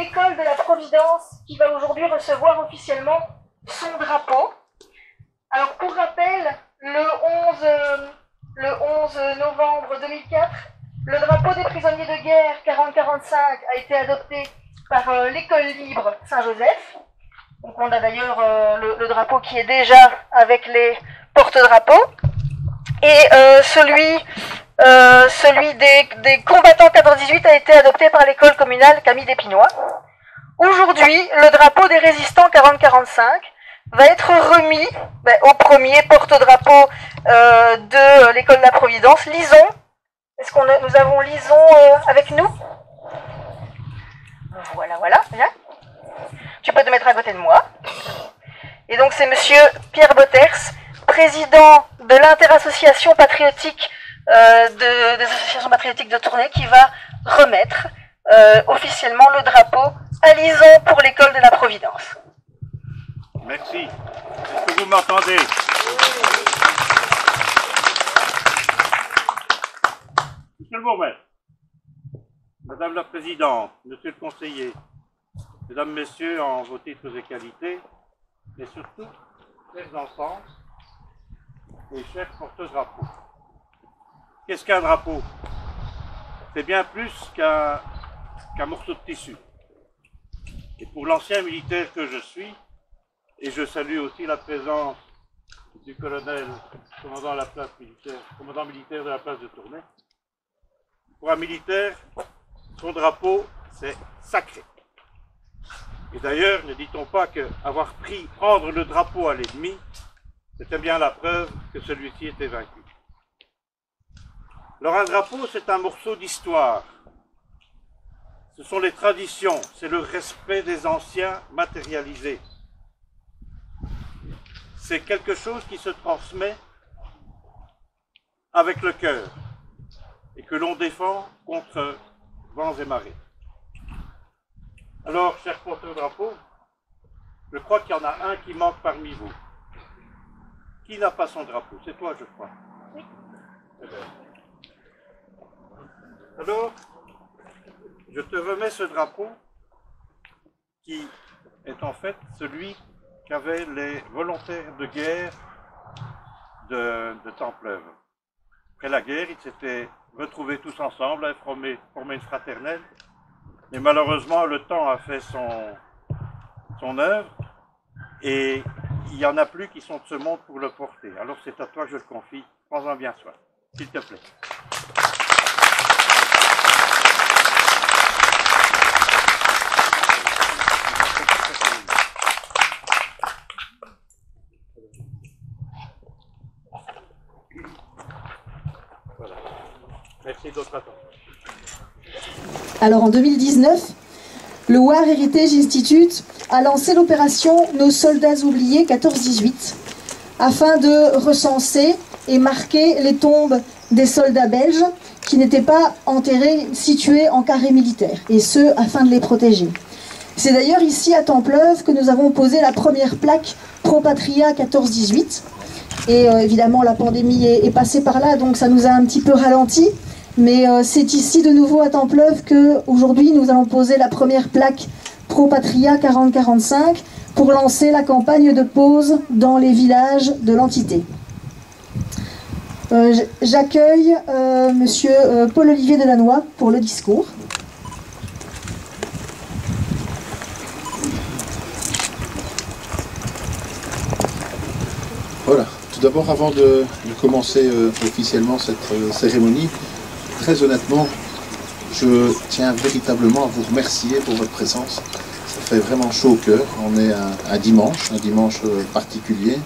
l'école de la Providence qui va aujourd'hui recevoir officiellement son drapeau. Alors pour rappel, le 11 novembre 2004, le drapeau des prisonniers de guerre 40-45 a été adopté par l'école libre Saint-Joseph. Donc on a d'ailleurs le drapeau qui est déjà avec les porte-drapeaux. Et celui des combattants 14-18 a été adopté par l'école communale Camille Despinois. Aujourd'hui, le drapeau des résistants 40-45 va être remis au premier porte-drapeau de l'école de la Providence, Lison. Est-ce que nous avons Lison avec nous? Voilà, viens. Tu peux te mettre à côté de moi. Et donc c'est monsieur Pierre Botters, président de l'interassociation patriotique des associations patriotiques de Tournai, qui va remettre officiellement le drapeau à Lison pour l'école de la Providence. Merci. Est-ce que vous m'entendez? Monsieur le bourgmestre, Madame la Présidente, Monsieur le conseiller, Mesdames, Messieurs, en vos titres et qualités, et surtout, chers enfants et chers porte-drapeaux. Qu'est-ce qu'un drapeau? C'est bien plus qu'un morceau de tissu. Et pour l'ancien militaire que je suis, et je salue aussi la présence du colonel commandant militaire de la place de Tournai, pour un militaire, son drapeau, c'est sacré. Et d'ailleurs, ne dit-on pas qu'avoir prendre le drapeau à l'ennemi, c'était bien la preuve que celui-ci était vaincu. Alors un drapeau, c'est un morceau d'histoire. Ce sont les traditions, c'est le respect des anciens matérialisé. C'est quelque chose qui se transmet avec le cœur et que l'on défend contre vents et marées. Alors, chers porte-drapeaux, je crois qu'il y en a un qui manque parmi vous. Qui n'a pas son drapeau? C'est toi, je crois. Oui. Alors, je te remets ce drapeau qui est en fait celui qu'avaient les volontaires de guerre de Templeuve. Après la guerre, ils s'étaient retrouvés tous ensemble, à former une fraternelle. Mais malheureusement, le temps a fait son œuvre et il n'y en a plus qui sont de ce monde pour le porter. Alors c'est à toi que je le confie. Prends-en bien soin, s'il te plaît. Voilà. Merci de votre attention. Alors en 2019, le War Heritage Institute a lancé l'opération Nos soldats oubliés 14-18 afin de recenser et marquer les tombes des soldats belges qui n'étaient pas enterrés, situés en carré militaire, et ce, afin de les protéger. C'est d'ailleurs ici à Templeuve que nous avons posé la première plaque Pro Patria 14-18, et évidemment la pandémie est passée par là, donc ça nous a un petit peu ralenti. Mais c'est ici de nouveau à Templeuve qu'aujourd'hui nous allons poser la première plaque Pro Patria 40-45 pour lancer la campagne de pose dans les villages de l'entité. J'accueille monsieur Paul-Olivier Delannoy pour le discours. Voilà, tout d'abord avant de commencer officiellement cette cérémonie, très honnêtement, je tiens véritablement à vous remercier pour votre présence. Ça fait vraiment chaud au cœur. On est un dimanche particulier.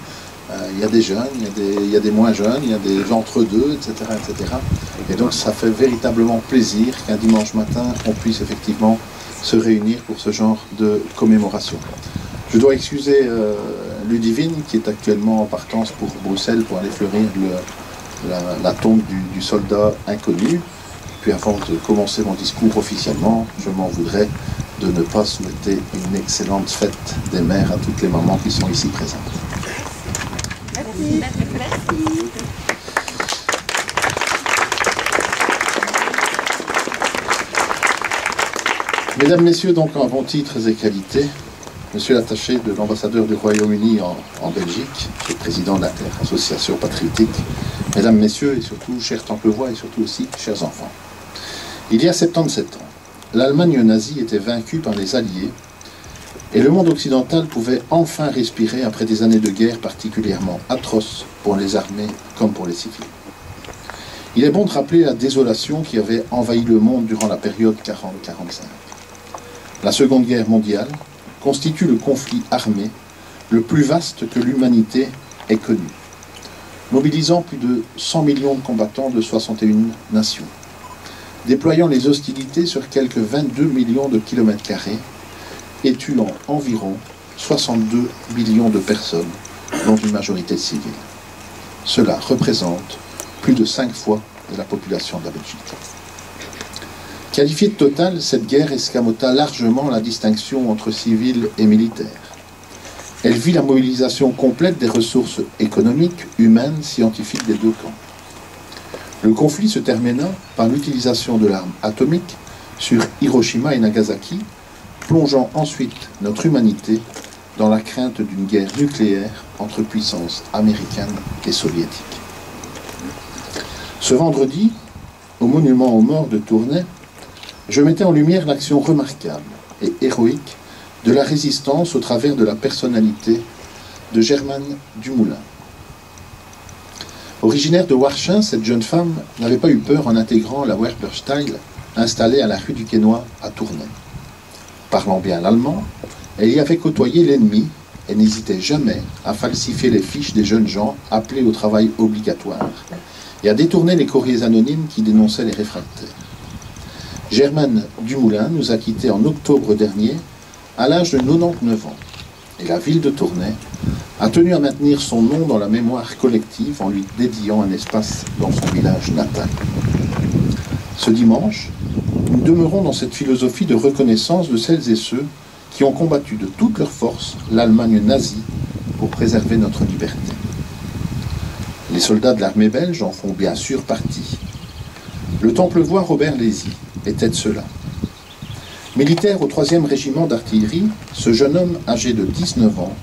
Il y a des jeunes, il y a des moins jeunes, il y a des entre-deux, etc., etc. Et donc ça fait véritablement plaisir qu'un dimanche matin, on puisse effectivement se réunir pour ce genre de commémoration. Je dois excuser Ludivine, qui est actuellement en partance pour Bruxelles pour aller fleurir la tombe du soldat inconnu. Puis avant de commencer mon discours officiellement, je m'en voudrais de ne pas souhaiter une excellente fête des mères à toutes les mamans qui sont ici présentes. Merci. Merci. Mesdames, Messieurs, donc en bons titres et qualités, Monsieur l'attaché de l'ambassadeur du Royaume-Uni en Belgique, le président de l'association patriotique, Mesdames, Messieurs, et surtout, chers Templevoix, et surtout aussi, chers enfants. Il y a 77 ans, l'Allemagne nazie était vaincue par les Alliés et le monde occidental pouvait enfin respirer après des années de guerre particulièrement atroces pour les armées comme pour les civils. Il est bon de rappeler la désolation qui avait envahi le monde durant la période 40-45. La Seconde Guerre mondiale constitue le conflit armé le plus vaste que l'humanité ait connu, mobilisant plus de 100 millions de combattants de 61 nations, déployant les hostilités sur quelques 22 millions de kilomètres carrés et tuant environ 62 millions de personnes, dont une majorité civile. Cela représente plus de 5 fois de la population de la Belgique. Qualifiée de totale, cette guerre escamota largement la distinction entre civils et militaires. Elle vit la mobilisation complète des ressources économiques, humaines, scientifiques des deux camps. Le conflit se termina par l'utilisation de l'arme atomique sur Hiroshima et Nagasaki, plongeant ensuite notre humanité dans la crainte d'une guerre nucléaire entre puissances américaines et soviétiques. Ce vendredi, au monument aux morts de Tournai, je mettais en lumière l'action remarquable et héroïque de la résistance au travers de la personnalité de Germaine Dumoulin. Originaire de Warchin, cette jeune femme n'avait pas eu peur en intégrant la Werpersteil installée à la rue du Quesnoy à Tournai. Parlant bien l'allemand, elle y avait côtoyé l'ennemi et n'hésitait jamais à falsifier les fiches des jeunes gens appelés au travail obligatoire et à détourner les courriers anonymes qui dénonçaient les réfractaires. Germaine Dumoulin nous a quittés en octobre dernier à l'âge de 99 ans et la ville de Tournai a tenu à maintenir son nom dans la mémoire collective en lui dédiant un espace dans son village natal. Ce dimanche, nous demeurons dans cette philosophie de reconnaissance de celles et ceux qui ont combattu de toutes leurs forces l'Allemagne nazie pour préserver notre liberté. Les soldats de l'armée belge en font bien sûr partie. Le Templevoix Robert Lézy était de cela. Militaire au 3e régiment d'artillerie, ce jeune homme âgé de 19 ans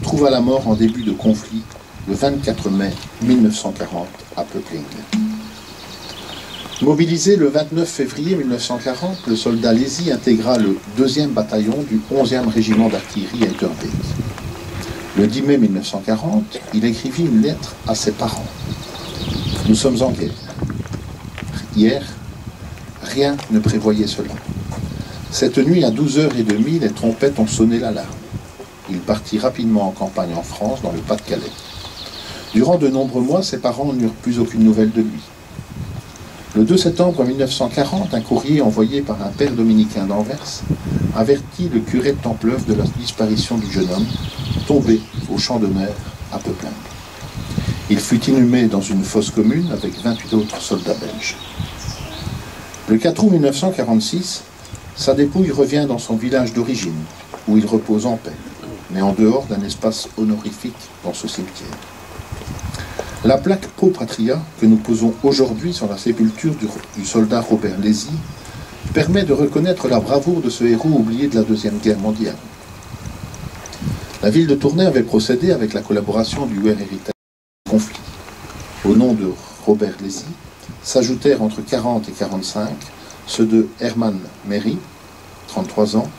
trouva la mort en début de conflit le 24 mai 1940 à Pöckling. Mobilisé le 29 février 1940, le soldat Lézy intégra le 2e bataillon du 11e régiment d'artillerie à Etterbeek. Le 10 mai 1940, il écrivit une lettre à ses parents. « Nous sommes en guerre. Hier, rien ne prévoyait cela. Cette nuit, à 12h30, les trompettes ont sonné l'alarme. Il partit rapidement en campagne en France, dans le Pas-de-Calais. Durant de nombreux mois, ses parents n'eurent plus aucune nouvelle de lui. Le 2 septembre 1940, un courrier envoyé par un père dominicain d'Anvers avertit le curé de Templeuve de la disparition du jeune homme, tombé au champ d'honneur à Pöckling. Il fut inhumé dans une fosse commune avec 28 autres soldats belges. Le 4 août 1946, sa dépouille revient dans son village d'origine, où il repose en paix, mais en dehors d'un espace honorifique dans ce cimetière. La plaque Pro Patria que nous posons aujourd'hui sur la sépulture du soldat Robert Lézy permet de reconnaître la bravoure de ce héros oublié de la Deuxième Guerre mondiale. La ville de Tournai avait procédé avec la collaboration du Wehr Heritage au conflit. Au nom de Robert Lézy s'ajoutèrent entre 40 et 45 ceux de Hermann Méry, 33 ans,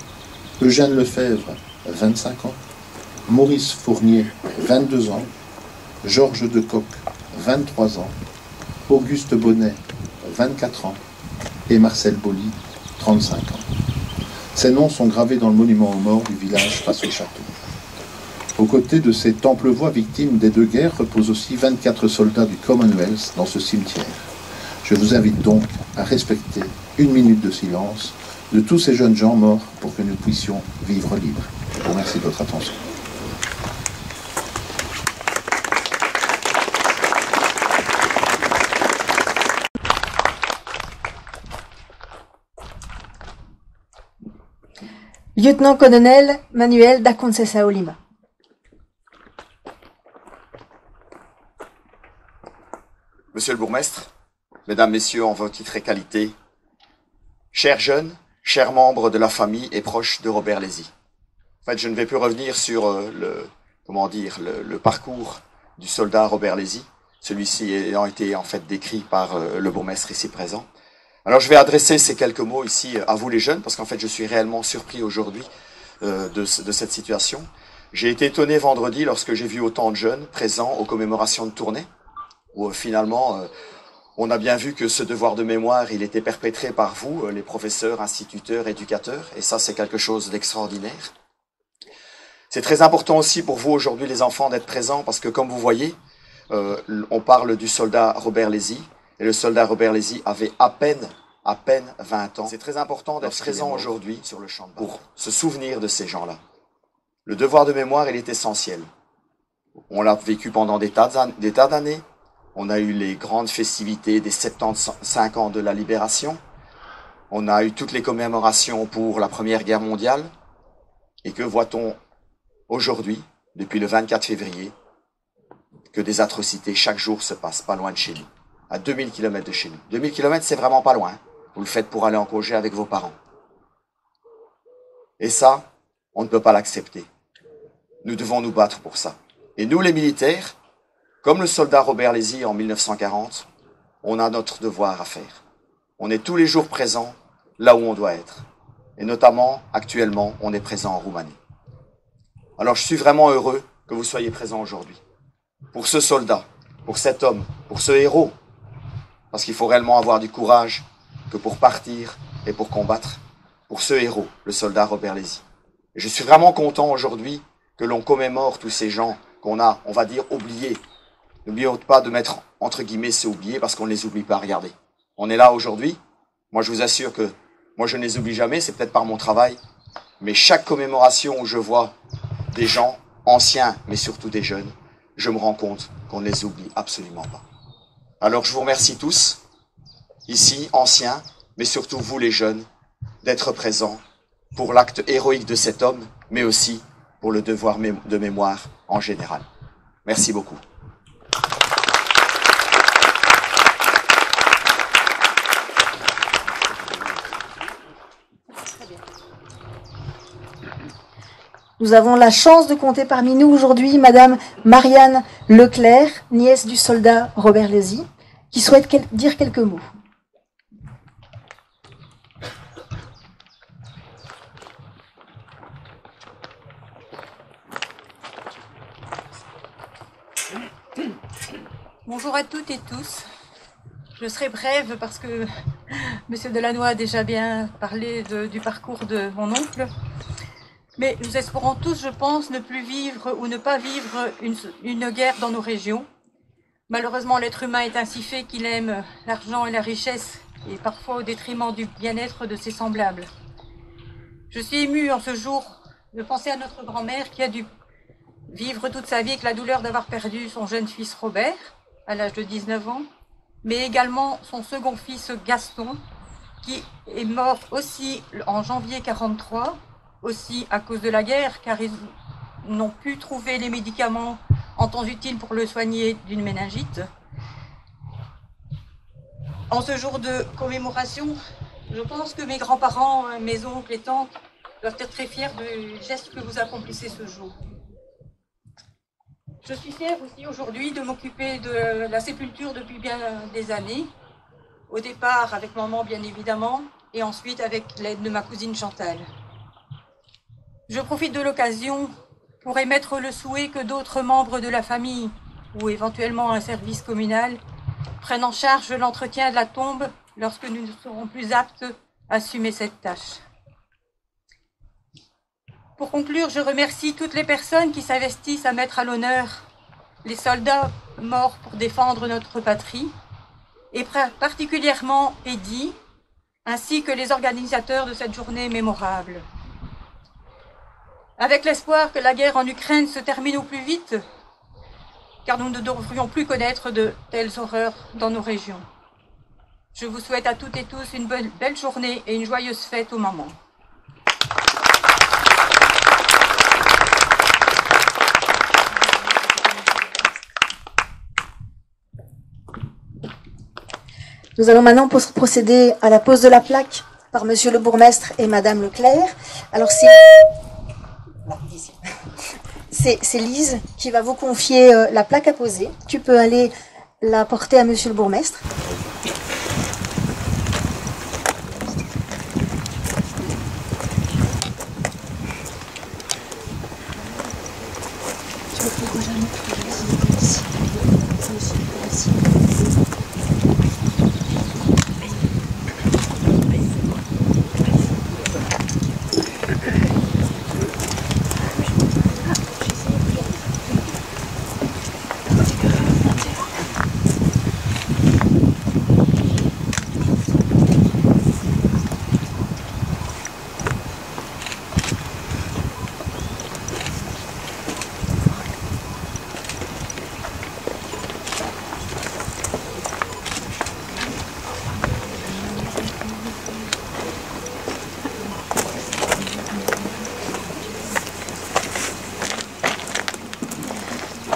Eugène Lefebvre, 25 ans, Maurice Fournier, 22 ans, Georges Decoq, 23 ans, Auguste Bonnet, 24 ans, et Marcel Boly, 35 ans. Ces noms sont gravés dans le monument aux morts du village face au château. Aux côtés de ces Templevoix victimes des deux guerres reposent aussi 24 soldats du Commonwealth dans ce cimetière. Je vous invite donc à respecter une minute de silence de tous ces jeunes gens morts pour que nous puissions vivre libres. Je vous remercie de votre attention. Lieutenant-colonel Manuel da Conceição Lima. Monsieur le bourgmestre, mesdames, messieurs, en vos titres et qualités, chers jeunes, chers membres de la famille et proches de Robert Lézy. En fait, je ne vais plus revenir sur le parcours du soldat Robert Lézy, celui-ci ayant été en fait décrit par le bourgmestre ici présent. Alors je vais adresser ces quelques mots ici à vous les jeunes, parce qu'en fait je suis réellement surpris aujourd'hui de cette situation. J'ai été étonné vendredi lorsque j'ai vu autant de jeunes présents aux commémorations de Tournai, où finalement on a bien vu que ce devoir de mémoire, il était perpétré par vous, les professeurs, instituteurs, éducateurs, et ça c'est quelque chose d'extraordinaire. C'est très important aussi pour vous aujourd'hui les enfants d'être présents, parce que comme vous voyez, on parle du soldat Robert Lézy, et le soldat Robert Lézy avait à peine 20 ans. C'est très important d'être présent aujourd'hui sur le champ de bataille pour se souvenir de ces gens-là. Le devoir de mémoire, il est essentiel. On l'a vécu pendant des tas d'années. On a eu les grandes festivités des 75 ans de la Libération. On a eu toutes les commémorations pour la Première Guerre mondiale. Et que voit-on aujourd'hui, depuis le 24 février, que des atrocités chaque jour se passent pas loin de chez nous, à 2000 km de chez nous. 2000 km, c'est vraiment pas loin. Vous le faites pour aller en congé avec vos parents. Et ça, on ne peut pas l'accepter. Nous devons nous battre pour ça. Et nous, les militaires, comme le soldat Robert Lézy en 1940, on a notre devoir à faire. On est tous les jours présents là où on doit être. Et notamment, actuellement, on est présent en Roumanie. Alors, je suis vraiment heureux que vous soyez présents aujourd'hui. Pour ce soldat, pour cet homme, pour ce héros. Parce qu'il faut réellement avoir du courage que pour partir et pour combattre. Pour ce héros, le soldat Robert Lézy. Et je suis vraiment content aujourd'hui que l'on commémore tous ces gens qu'on a, on va dire, oubliés. N'oublions pas de mettre, entre guillemets, ces oubliés parce qu'on ne les oublie pas. Regardez, on est là aujourd'hui. Moi, je vous assure que moi, je ne les oublie jamais. C'est peut-être par mon travail. Mais chaque commémoration où je vois des gens anciens, mais surtout des jeunes, je me rends compte qu'on ne les oublie absolument pas. Alors, je vous remercie tous, ici, anciens, mais surtout vous, les jeunes, d'être présents pour l'acte héroïque de cet homme, mais aussi pour le devoir de mémoire en général. Merci beaucoup. Nous avons la chance de compter parmi nous aujourd'hui Madame Marianne Leclerc, nièce du soldat Robert Lézy, qui souhaite dire quelques mots. Bonjour à toutes et tous. Je serai brève parce que Monsieur Delannoy a déjà bien parlé du parcours de mon oncle. Mais nous espérons tous, je pense, ne plus vivre ou ne pas vivre une guerre dans nos régions. Malheureusement, l'être humain est ainsi fait qu'il aime l'argent et la richesse, et parfois au détriment du bien-être de ses semblables. Je suis émue en ce jour de penser à notre grand-mère qui a dû vivre toute sa vie avec la douleur d'avoir perdu son jeune fils Robert, à l'âge de 19 ans, mais également son second fils Gaston, qui est mort aussi en janvier 1943, aussi à cause de la guerre, car ils n'ont pu trouver les médicaments en temps utile pour le soigner d'une méningite. En ce jour de commémoration, je pense que mes grands-parents, mes oncles et tantes doivent être très fiers du geste que vous accomplissez ce jour. Je suis fière aussi aujourd'hui de m'occuper de la sépulture depuis bien des années, au départ avec maman bien évidemment, et ensuite avec l'aide de ma cousine Chantal. Je profite de l'occasion pour émettre le souhait que d'autres membres de la famille, ou éventuellement un service communal, prennent en charge l'entretien de la tombe lorsque nous ne serons plus aptes à assumer cette tâche. Pour conclure, je remercie toutes les personnes qui s'investissent à mettre à l'honneur les soldats morts pour défendre notre patrie, et particulièrement Eddy, ainsi que les organisateurs de cette journée mémorable. Avec l'espoir que la guerre en Ukraine se termine au plus vite, car nous ne devrions plus connaître de telles horreurs dans nos régions. Je vous souhaite à toutes et tous une belle journée et une joyeuse fête aux mamans. Nous allons maintenant procéder à la pose de la plaque par Monsieur le bourgmestre et Madame Leclerc. Alors c'est Lise qui va vous confier la plaque à poser. Tu peux aller la porter à Monsieur le bourgmestre.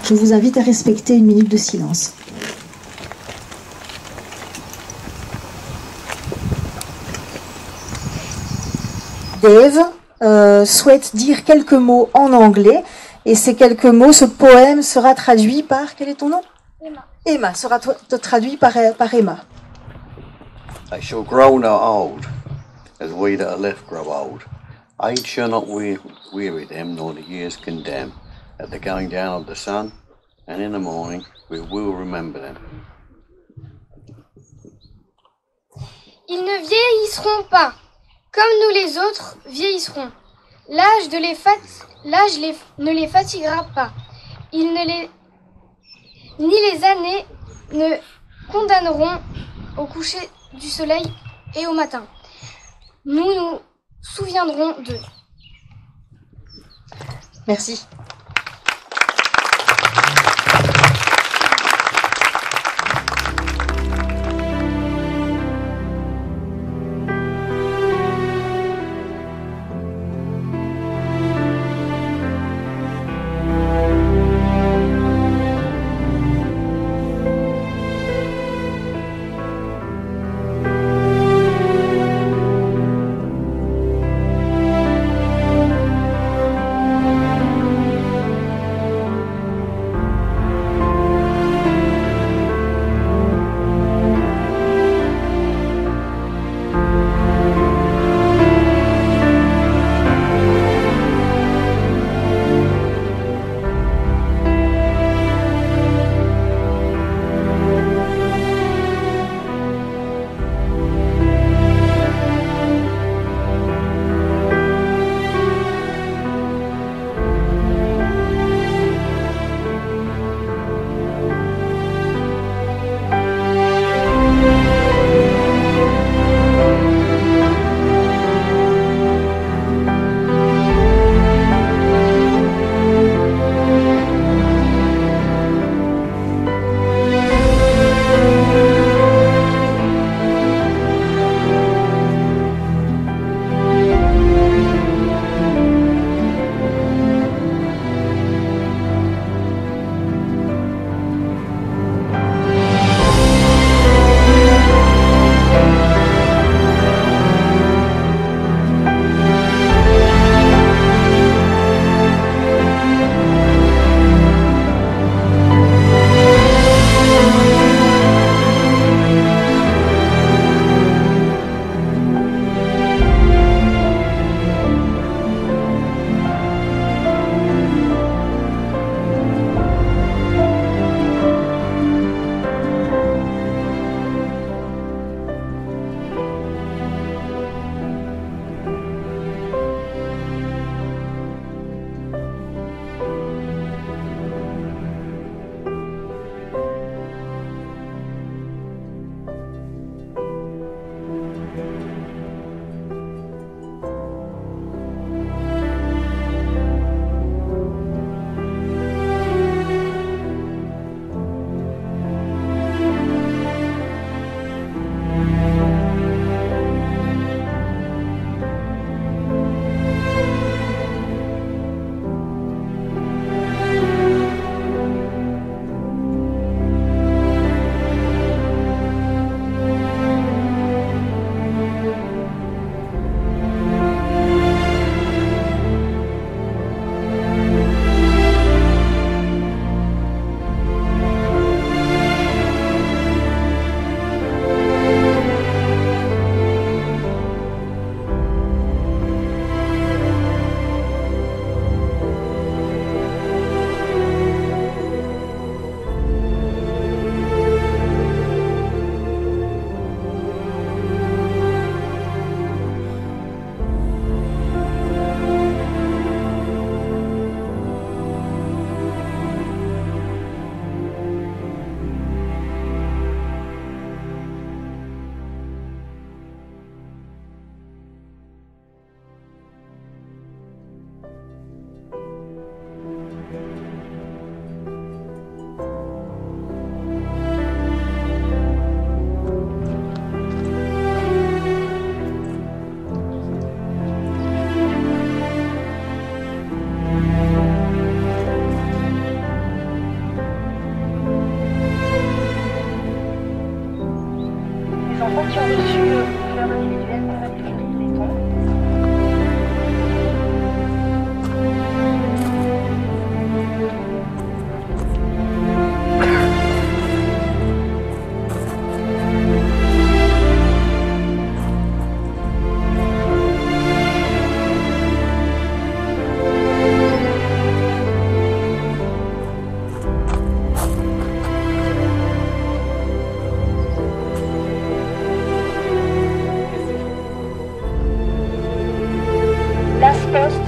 Je vous invite à respecter une minute de silence. Dave souhaite dire quelques mots en anglais et ces quelques mots, ce poème sera traduit par, quel est ton nom? Emma. Emma sera traduit par Emma. They shall grow not old, as we that are left grow old. Age shall not weary them, nor the years condemn. At the going down of the sun, and in the morning, we will remember them. Ils ne vieillisseront pas, comme nous les autres vieillisserons. L'âge ne les fatiguera pas. Ni les années ne condamneront au coucher du soleil et au matin. Nous nous souviendrons d'eux. Merci.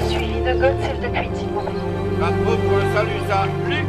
suivi de God Save the Queen, s'il vous plaît. Drapeau pour un salut à Luc.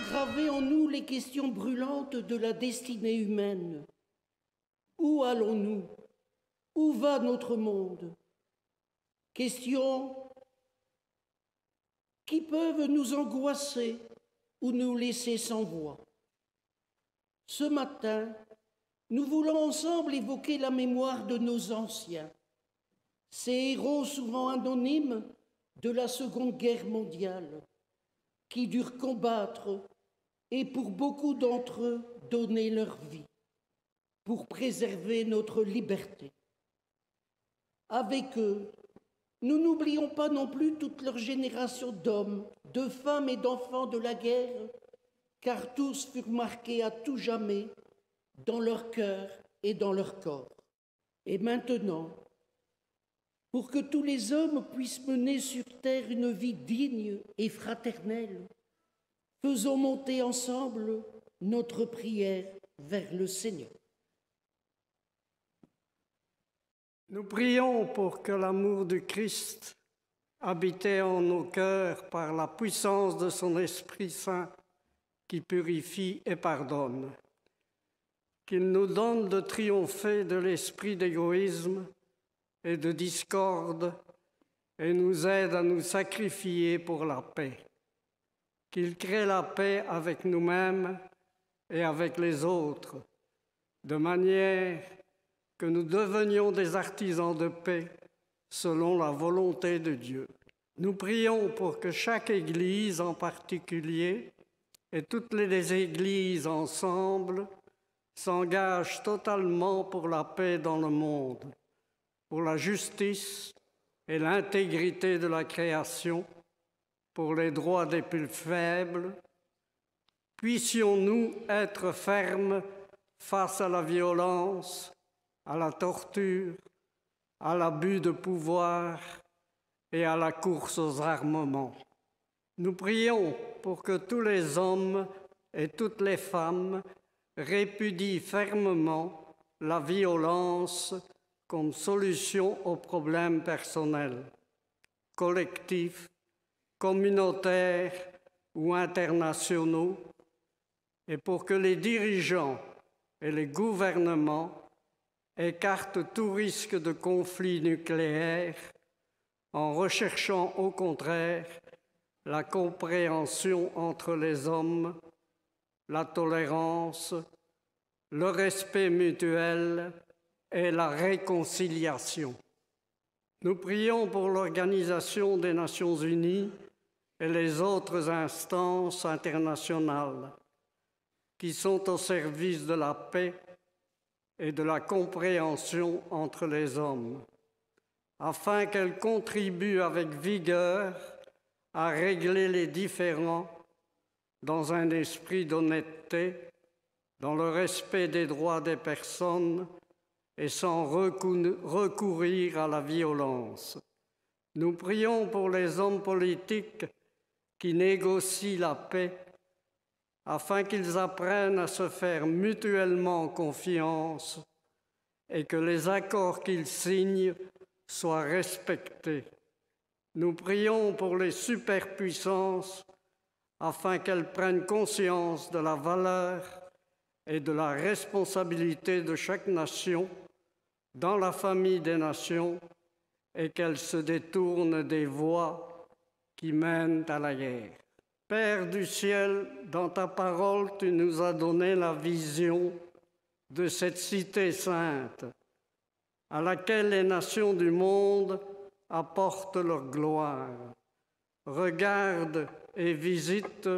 Gravées en nous les questions brûlantes de la destinée humaine. Où allons-nous? Où va notre monde? Questions qui peuvent nous angoisser ou nous laisser sans voix. Ce matin, nous voulons ensemble évoquer la mémoire de nos anciens, ces héros souvent anonymes de la Seconde Guerre mondiale, qui durent combattre et pour beaucoup d'entre eux donner leur vie pour préserver notre liberté. Avec eux, nous n'oublions pas non plus toute leur génération d'hommes, de femmes et d'enfants de la guerre, car tous furent marqués à tout jamais dans leur cœur et dans leur corps. Et maintenant, pour que tous les hommes puissent mener sur terre une vie digne et fraternelle, faisons monter ensemble notre prière vers le Seigneur. Nous prions pour que l'amour du Christ, habité en nos cœurs par la puissance de son Esprit Saint, qui purifie et pardonne, qu'il nous donne de triompher de l'esprit d'égoïsme et de discorde et nous aide à nous sacrifier pour la paix. Qu'il crée la paix avec nous-mêmes et avec les autres, de manière que nous devenions des artisans de paix selon la volonté de Dieu. Nous prions pour que chaque Église en particulier et toutes les Églises ensemble s'engagent totalement pour la paix dans le monde, pour la justice et l'intégrité de la création, pour les droits des plus faibles. Puissions-nous être fermes face à la violence, à la torture, à l'abus de pouvoir et à la course aux armements. Nous prions pour que tous les hommes et toutes les femmes répudient fermement la violence comme solution aux problèmes personnels, collectifs, communautaires ou internationaux, et pour que les dirigeants et les gouvernements écartent tout risque de conflit nucléaire en recherchant au contraire la compréhension entre les hommes, la tolérance, le respect mutuel et la réconciliation. Nous prions pour l'Organisation des Nations Unies et les autres instances internationales qui sont au service de la paix et de la compréhension entre les hommes, afin qu'elles contribuent avec vigueur à régler les différends dans un esprit d'honnêteté, dans le respect des droits des personnes et sans recourir à la violence. Nous prions pour les hommes politiques qui négocient la paix afin qu'ils apprennent à se faire mutuellement confiance et que les accords qu'ils signent soient respectés. Nous prions pour les superpuissances afin qu'elles prennent conscience de la valeur et de la responsabilité de chaque nation dans la famille des nations et qu'elles se détournent des voies qui mènent à la guerre. Père du ciel, dans ta parole, tu nous as donné la vision de cette cité sainte à laquelle les nations du monde apportent leur gloire. Regarde et visite,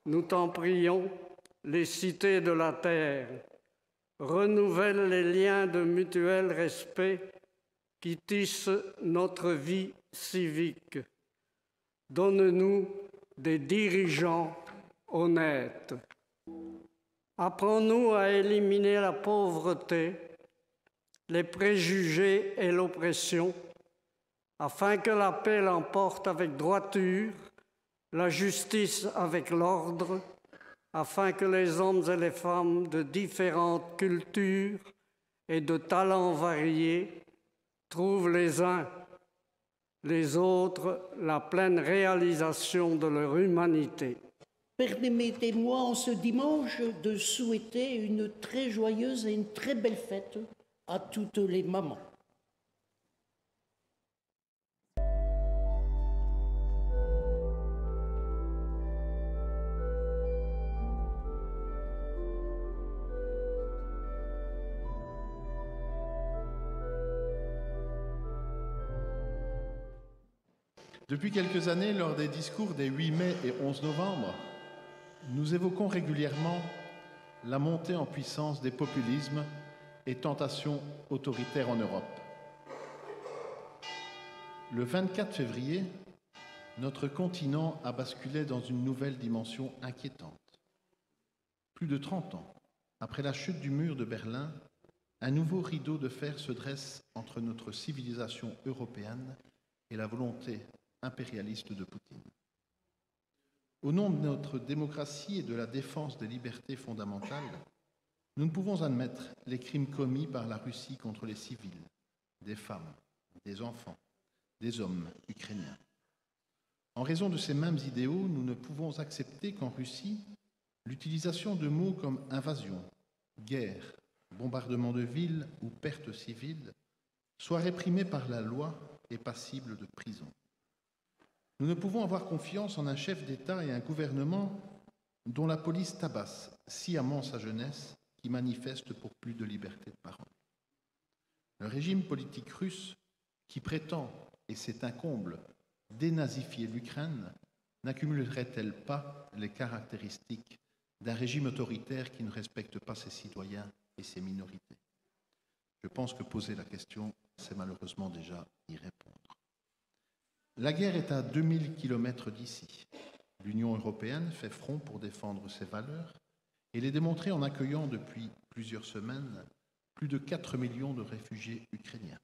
nous t'en prions, les cités de la terre. Renouvelle les liens de mutuel respect qui tissent notre vie civique. Donne-nous des dirigeants honnêtes. Apprends-nous à éliminer la pauvreté, les préjugés et l'oppression, afin que la paix l'emporte avec droiture, la justice avec l'ordre, afin que les hommes et les femmes de différentes cultures et de talents variés trouvent les uns, les autres, la pleine réalisation de leur humanité. Permettez-moi en ce dimanche de souhaiter une très joyeuse et une très belle fête à toutes les mamans. Depuis quelques années, lors des discours des 8 mai et 11 novembre, nous évoquons régulièrement la montée en puissance des populismes et tentations autoritaires en Europe. Le 24 février, notre continent a basculé dans une nouvelle dimension inquiétante. Plus de 30 ans après la chute du mur de Berlin, un nouveau rideau de fer se dresse entre notre civilisation européenne et la volonté impérialiste de Poutine. Au nom de notre démocratie et de la défense des libertés fondamentales, nous ne pouvons admettre les crimes commis par la Russie contre les civils, des femmes, des enfants, des hommes ukrainiens. En raison de ces mêmes idéaux, nous ne pouvons accepter qu'en Russie, l'utilisation de mots comme invasion, guerre, bombardement de villes ou perte civile soit réprimée par la loi et passible de prison. Nous ne pouvons avoir confiance en un chef d'État et un gouvernement dont la police tabasse sciemment sa jeunesse qui manifeste pour plus de liberté de parole. Le régime politique russe qui prétend, et c'est un comble, dénazifier l'Ukraine, n'accumulerait-elle pas les caractéristiques d'un régime autoritaire qui ne respecte pas ses citoyens et ses minorités? Je pense que poser la question, c'est malheureusement déjà y répondre. La guerre est à 2000 kilomètres d'ici. L'Union européenne fait front pour défendre ses valeurs et les démontrer en accueillant depuis plusieurs semaines plus de 4 millions de réfugiés ukrainiens.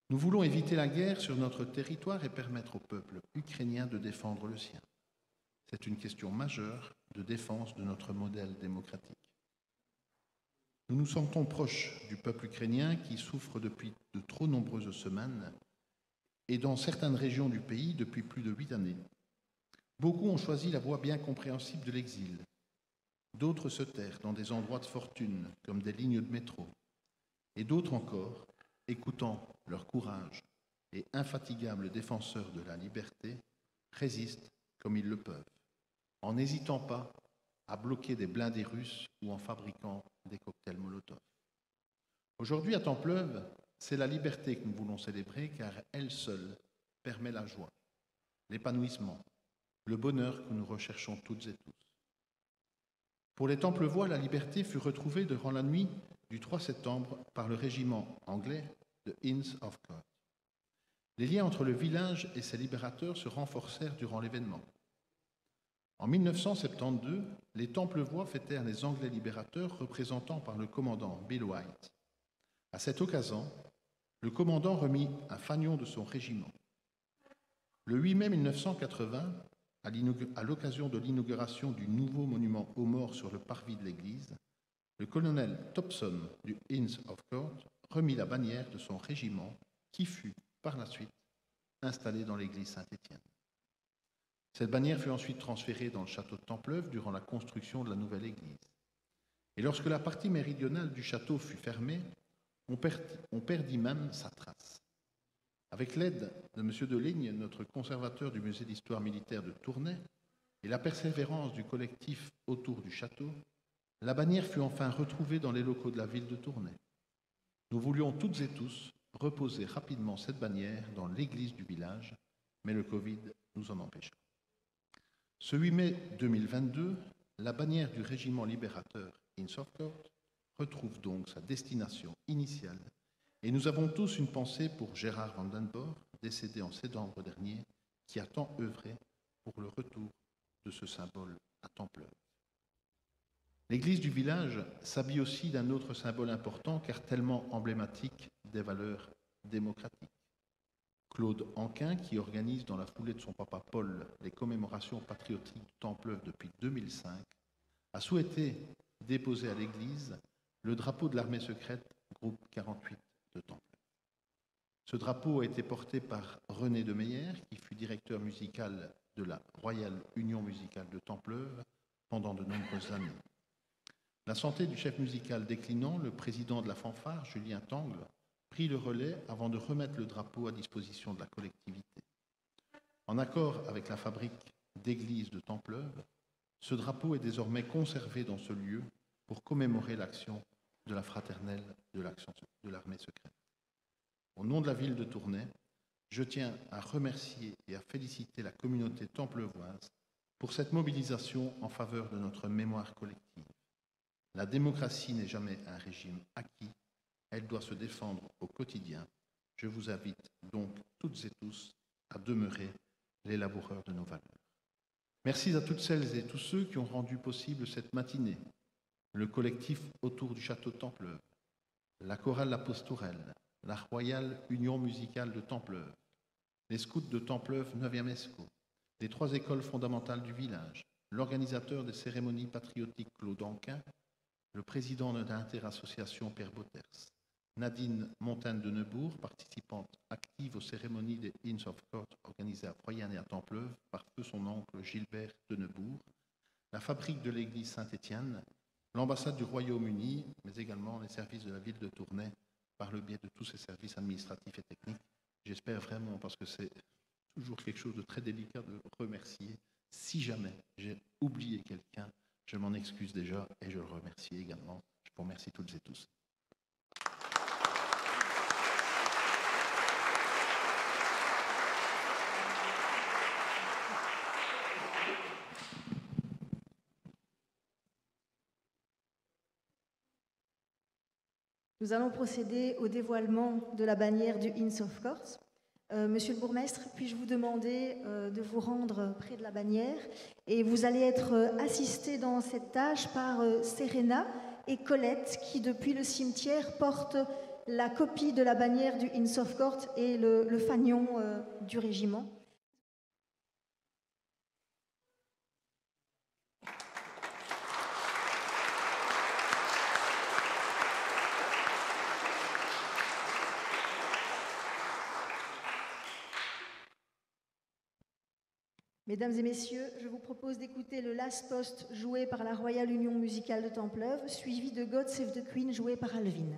Nous voulons éviter la guerre sur notre territoire et permettre au peuple ukrainien de défendre le sien. C'est une question majeure de défense de notre modèle démocratique. Nous nous sentons proches du peuple ukrainien qui souffre depuis de trop nombreuses semaines et dans certaines régions du pays depuis plus de 8 années. Beaucoup ont choisi la voie bien compréhensible de l'exil. D'autres se terrent dans des endroits de fortune, comme des lignes de métro. Et d'autres encore, écoutant leur courage et infatigables défenseurs de la liberté, résistent comme ils le peuvent, en n'hésitant pas à bloquer des blindés russes ou en fabriquant des cocktails Molotov. Aujourd'hui, à Templeuve, c'est la liberté que nous voulons célébrer car elle seule permet la joie, l'épanouissement, le bonheur que nous recherchons toutes et tous. Pour les Templevois, la liberté fut retrouvée durant la nuit du 3 septembre par le régiment anglais de Inns of Court. Les liens entre le village et ses libérateurs se renforcèrent durant l'événement. En En 1972, les Templevoix fêtèrent les Anglais libérateurs représentés par le commandant Bill White. À cette occasion, le commandant remit un fanion de son régiment. Le 8 mai 1980, à l'occasion de l'inauguration du nouveau monument aux morts sur le parvis de l'église, le colonel Thompson du Inns of Court remit la bannière de son régiment qui fut, par la suite, installée dans l'église Saint-Étienne. Cette bannière fut ensuite transférée dans le château de Templeuve durant la construction de la nouvelle église. Et lorsque la partie méridionale du château fut fermée, on perdit même sa trace. Avec l'aide de M. Deligne, notre conservateur du musée d'histoire militaire de Tournai, et la persévérance du collectif autour du château, la bannière fut enfin retrouvée dans les locaux de la ville de Tournai. Nous voulions toutes et tous reposer rapidement cette bannière dans l'église du village, mais le Covid nous en empêcha. Ce 8 mai 2022, la bannière du régiment libérateur Inns of Court retrouve donc sa destination initiale et nous avons tous une pensée pour Gérard Vandenborg, décédé en septembre dernier, qui a tant œuvré pour le retour de ce symbole à Templeuve. L'église du village s'habille aussi d'un autre symbole important car tellement emblématique des valeurs démocratiques. Claude Anquin, qui organise dans la foulée de son papa Paul les commémorations patriotiques de Templeuve depuis 2005, a souhaité déposer à l'église le drapeau de l'armée secrète groupe 48 de Templeuve. Ce drapeau a été porté par René de Meyer, qui fut directeur musical de la Royale Union musicale de Templeuve pendant de nombreuses années. La santé du chef musical déclinant, le président de la fanfare, Julien Tangle, prit le relais avant de remettre le drapeau à disposition de la collectivité. En accord avec la fabrique d'églises de Templeuve, ce drapeau est désormais conservé dans ce lieu pour commémorer l'action de la fraternelle de l'armée secrète. Au nom de la ville de Tournai, je tiens à remercier et à féliciter la communauté templeuvoise pour cette mobilisation en faveur de notre mémoire collective. La démocratie n'est jamais un régime acquis, elle doit se défendre au quotidien. Je vous invite donc toutes et tous à demeurer les laboureurs de nos valeurs. Merci à toutes celles et tous ceux qui ont rendu possible cette matinée, le collectif autour du château de Templeuve, la chorale La Pastourelle, la Royale Union musicale de Templeuve, les scouts de Templeuve 9e ESCO, les 3 écoles fondamentales du village, l'organisateur des cérémonies patriotiques Claude Anquin, le président de l'interassociation Pierre Botters, Nadine Montagne de Neubourg, participante active aux cérémonies des Inns of Court organisées à Froyane et à Templeuve par feu son oncle Gilbert de Neubourg, la fabrique de l'église Saint-Étienne, l'ambassade du Royaume-Uni, mais également les services de la ville de Tournai par le biais de tous ces services administratifs et techniques. J'espère vraiment, parce que c'est toujours quelque chose de très délicat de remercier. Si jamais j'ai oublié quelqu'un, je m'en excuse déjà et je le remercie également. Je vous remercie toutes et tous. Nous allons procéder au dévoilement de la bannière du Inns of Court. Monsieur le bourgmestre, puis-je vous demander de vous rendre près de la bannière et vous allez être assisté dans cette tâche par Serena et Colette qui, depuis le cimetière, portent la copie de la bannière du Inns of Court et le fanion du régiment. Mesdames et messieurs, je vous propose d'écouter le Last Post joué par la Royale Union musicale de Templeuve, suivi de God Save the Queen joué par Alvin.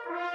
Thank you.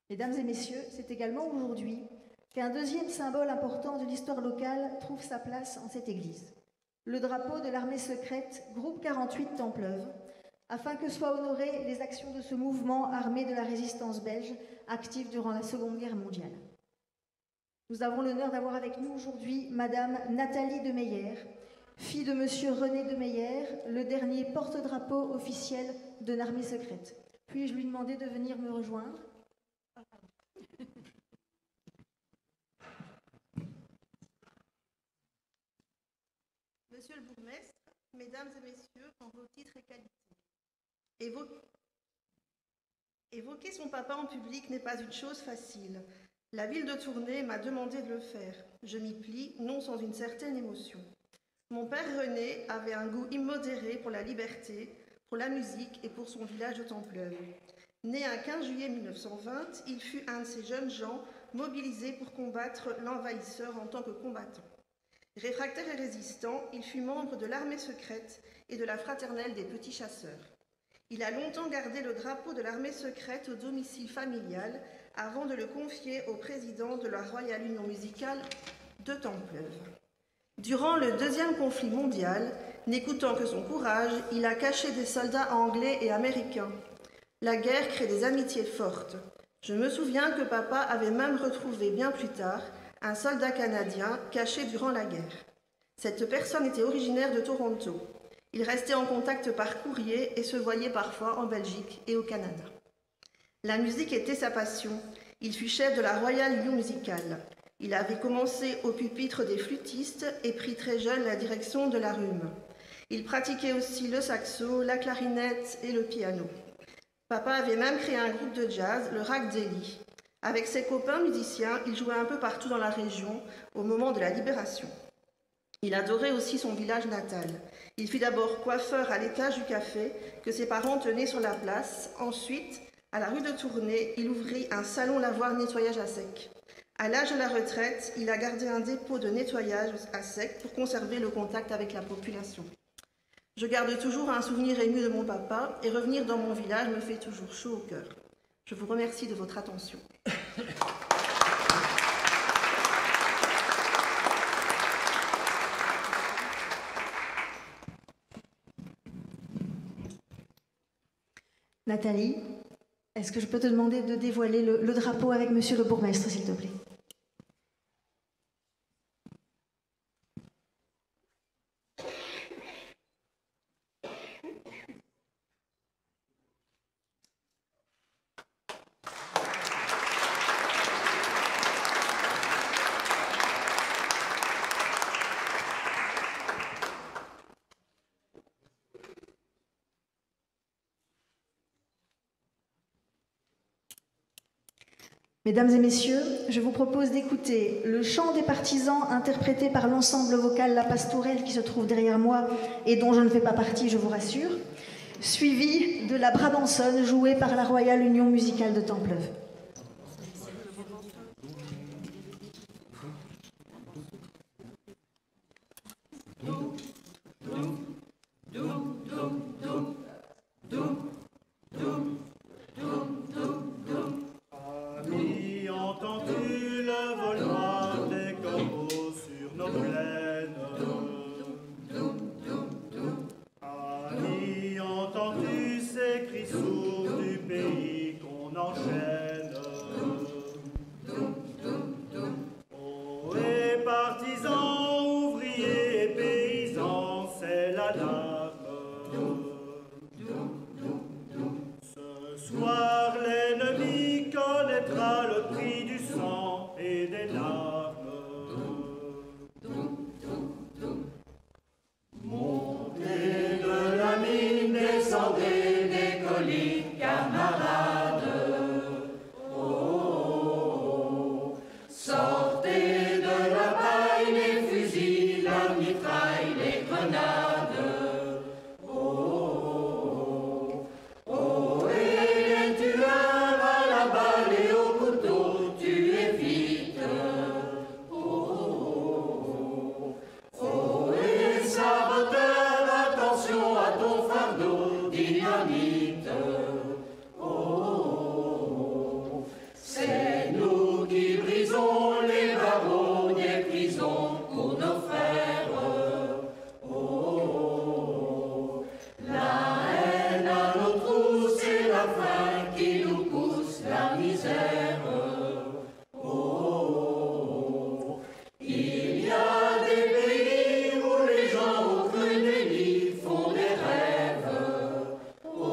Mesdames et messieurs, c'est également aujourd'hui qu'un deuxième symbole important de l'histoire locale trouve sa place en cette église. Le drapeau de l'armée secrète, groupe 48 Templeuve, afin que soient honorées les actions de ce mouvement armé de la résistance belge, actif durant la Seconde Guerre mondiale. Nous avons l'honneur d'avoir avec nous aujourd'hui Madame Nathalie de Meyer, fille de Monsieur René de Meyer, le dernier porte-drapeau officiel de l'armée secrète. Puis-je lui demander de venir me rejoindre ? Monsieur le bourgmestre, mesdames et messieurs, en vos titres et qualités. Évoquer son papa en public n'est pas une chose facile. La ville de Tournai m'a demandé de le faire. Je m'y plie, non sans une certaine émotion. Mon père René avait un goût immodéré pour la liberté, pour la musique et pour son village de Templeuve. Né un 15 juillet 1920, il fut un de ces jeunes gens mobilisés pour combattre l'envahisseur en tant que combattant. Réfractaire et résistant, il fut membre de l'armée secrète et de la fraternelle des petits chasseurs. Il a longtemps gardé le drapeau de l'armée secrète au domicile familial avant de le confier au président de la Royale Union musicale de Templeuve. Durant le deuxième conflit mondial, n'écoutant que son courage, il a caché des soldats anglais et américains. La guerre crée des amitiés fortes. Je me souviens que papa avait même retrouvé bien plus tard un soldat canadien caché durant la guerre. Cette personne était originaire de Toronto. Il restait en contact par courrier et se voyait parfois en Belgique et au Canada. La musique était sa passion. Il fut chef de la Royale Union musicale. Il avait commencé au pupitre des flûtistes et pris très jeune la direction de la rhume. Il pratiquait aussi le saxo, la clarinette et le piano. Papa avait même créé un groupe de jazz, le Ragdeli. Avec ses copains musiciens, il jouait un peu partout dans la région au moment de la Libération. Il adorait aussi son village natal. Il fut d'abord coiffeur à l'étage du café que ses parents tenaient sur la place. Ensuite, à la rue de Tournai, il ouvrit un salon lavoir-nettoyage à sec. À l'âge de la retraite, il a gardé un dépôt de nettoyage à sec pour conserver le contact avec la population. Je garde toujours un souvenir ému de mon papa et revenir dans mon village me fait toujours chaud au cœur. Je vous remercie de votre attention. Nathalie, est-ce que je peux te demander de dévoiler le drapeau avec monsieur le bourgmestre, s'il te plaît ? Mesdames et messieurs, je vous propose d'écouter le chant des partisans interprété par l'ensemble vocal La Pastourelle qui se trouve derrière moi et dont je ne fais pas partie, je vous rassure, suivi de la Brabançonne jouée par la Royale Union Musicale de Templeuve. Ami, entends-tu le vol noir des corbeaux sur nos plaines? Ami, entends-tu ces cris sourds du pays qu'on enchaîne? Oh, et partisans, ouvriers et paysans, c'est l'alarme. Ce soir, l'ennemi connaîtra le prix du sang et des larmes. Montez de la mine, descendez des collines, camarades. Oh, oh, oh. Sortez de la paille les fusils, la mitraille, les grenades. Oh, oh, oh, et les tueurs à la balle et au couteau, tuez vite. Oh, oh, oh, oh, et saboteur, attention à ton fardeau, dynamite. Oh, oh, oh, c'est nous qui brisons les barreaux des prisons pour nos frères. Oh, oh, oh, la haine à nos trousses et la faim qui nous pousse la misère. Oh, oh, oh, il y a des pays où les gens au creux des lits font des rêves. Oh, oh,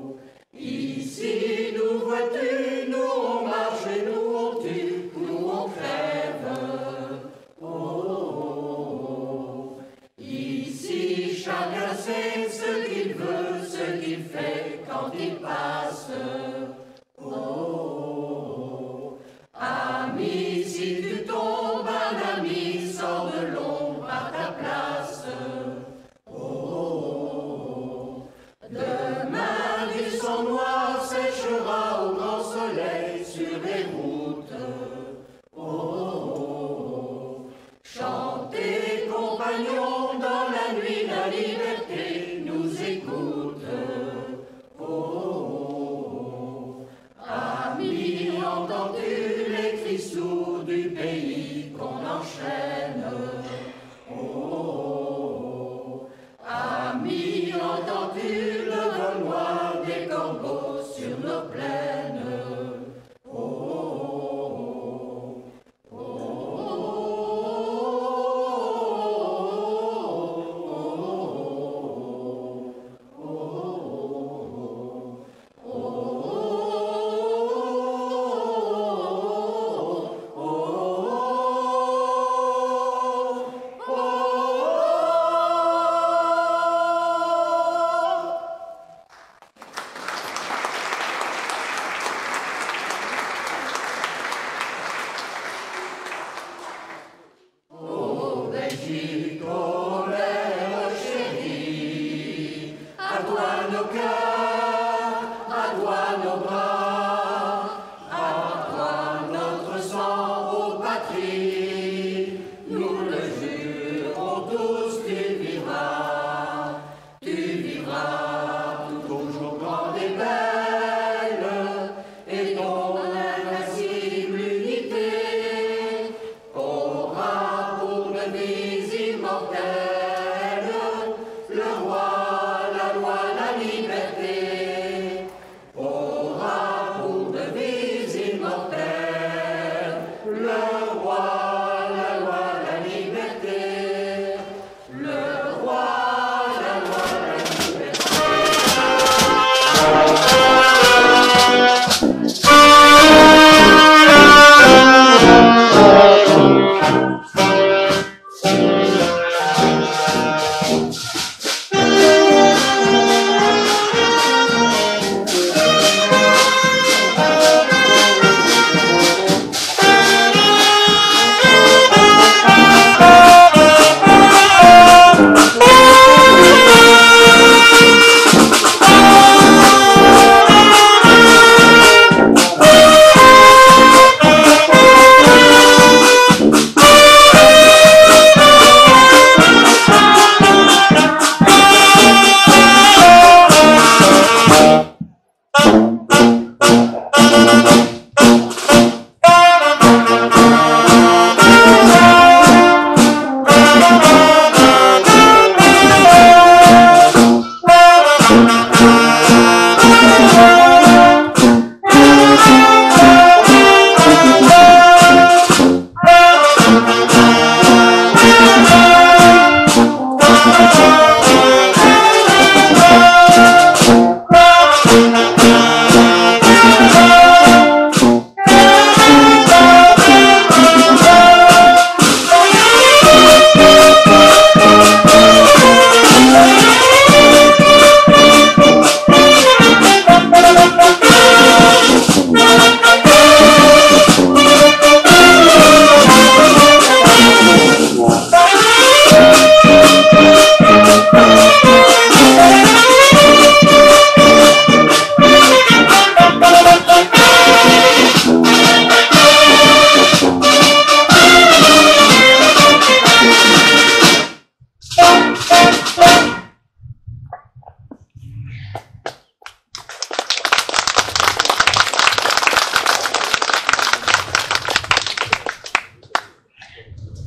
oh, ici nous vois-tu, nous on marche et nous on tue, nous on crève. Oh, oh, oh, ici chacun sait ce qu'il veut, ce qu'il fait quand il passe. Oh, oh, oh, ami, si tu tombes, un ami sort de l'ombre à ta place. Oh, oh, oh, demain du sang noir séchera au grand soleil sur les routes. Oh, oh, oh, chantez compagnons dans la nuit, la liberté nous écoute. Oh, oh, oh, amis, entends-tu les cris sourds du pays qu'on enchaîne? Oh, oh, oh, amis, entends-tu le vol noir des corbeaux sur nos plaines? Oh, oh, oh, oh, Belgique, oh, mère chérie, à toi nos cœurs, à toi nos bras, à toi notre sang, ô patrie, nous le jurons tous, tu vivras, toujours grande et belle, et ton invincible unité aura pour devise immortelle le roi, la loi, la liberté. Aura pour devise immortelle le roi, la loi, la liberté. Le roi, la loi, la liberté.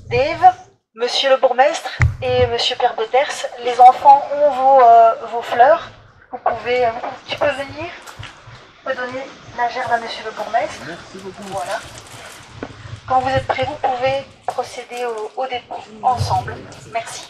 Dave, monsieur le bourgmestre et monsieur Pierre Boters, les enfants ont vos fleurs. Tu peux venir, tu peux donner la gerbe à monsieur le bourgmestre. Merci beaucoup. Voilà. Quand vous êtes prêts, vous pouvez procéder au dépôt ensemble. Merci.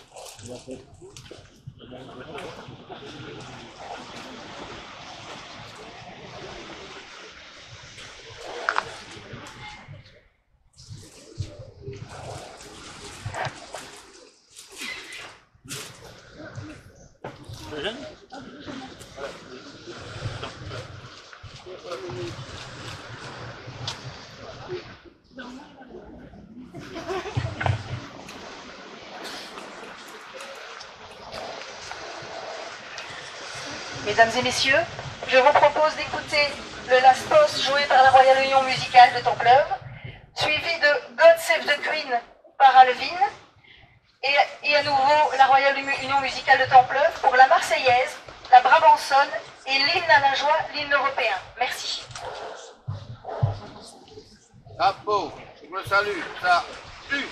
Mesdames et messieurs, je vous propose d'écouter le Last Post joué par la Royal Union Musicale de Templeuve, suivi de God Save the Queen par Alvin, et à nouveau la Royal Union Musicale de Templeuve pour la Marseillaise, la Brabançonne et l'hymne à la joie, l'hymne européen. Merci. Chapeau, je me salue, ça tue.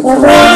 Thank you.